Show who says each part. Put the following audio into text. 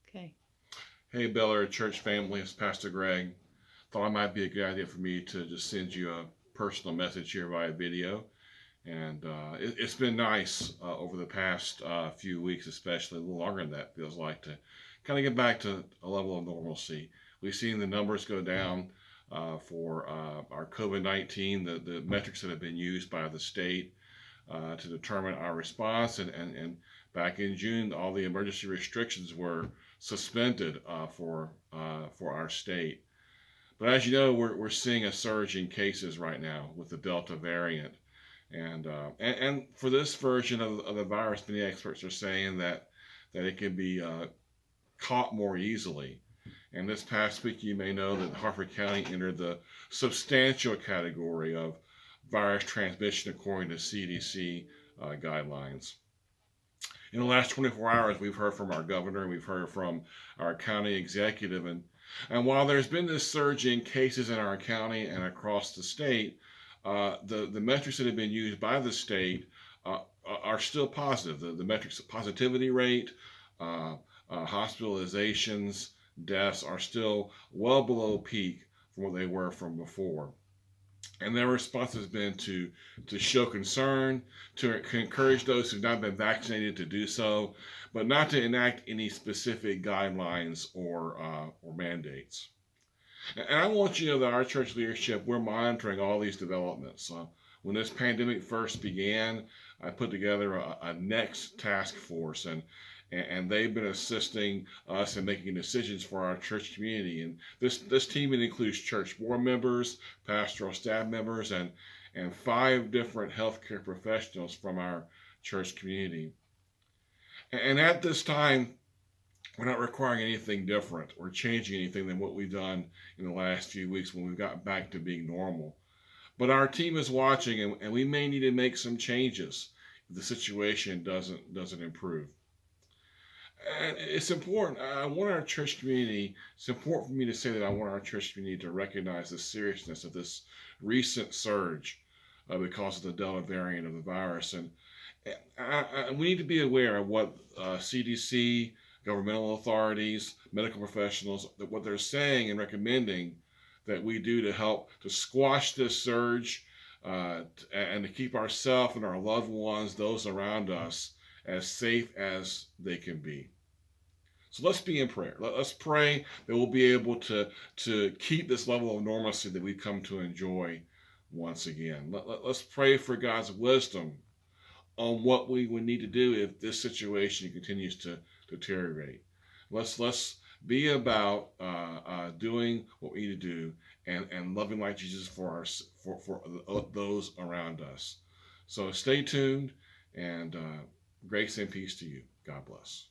Speaker 1: Okay.
Speaker 2: Hey, Bel Church family, it's Pastor Gregg. Thought it might be a good idea for me to just send you a personal message here via video. And it's been nice over the past few weeks, especially a little longer than that, feels like, to kind of get back to a level of normalcy. We've seen the numbers go down for our COVID 19, the metrics that have been used by the state to determine our response. And back in June, all the emergency restrictions were suspended for our state. But as you know, we're seeing a surge in cases right now with the Delta variant. And for this version of the virus, many experts are saying that it can be caught more easily. And this past week, you may know that Harford County entered the substantial category of virus transmission according to CDC guidelines. In the last 24 hours, we've heard from our governor, we've heard from our county executive, and while there's been this surge in cases in our county and across the state, the metrics that have been used by the state are still positive. The metrics, positivity rate, hospitalizations, deaths are still well below peak from what they were from before. And their response has been to show concern, to encourage those who've not been vaccinated to do so, but not to enact any specific guidelines or mandates. And I want you to know that our church leadership, we're monitoring all these developments. When this pandemic first began, I put together a next task force, and they've been assisting us in making decisions for our church community. And this team includes church board members, pastoral staff members, and 5 different healthcare professionals from our church community. And at this time, we're not requiring anything different or changing anything than what we've done in the last few weeks when we've gotten back to being normal. But our team is watching, and we may need to make some changes if the situation doesn't improve. And it's important. I want our church community, it's important for me to say that I want our church community to recognize the seriousness of this recent surge because of the Delta variant of the virus. And we need to be aware of what CDC, governmental authorities, medical professionals, what they're saying and recommending that we do to help to squash this surge and to keep ourselves and our loved ones, those around us, as safe as they can be. So let's be in prayer. Let's pray that we'll be able to keep this level of normalcy that we've come to enjoy once again. Let's pray for God's wisdom on what we would need to do if this situation continues to deteriorate. Let's be about doing what we need to do and loving like Jesus for those around us. So stay tuned, and grace and peace to you. God bless.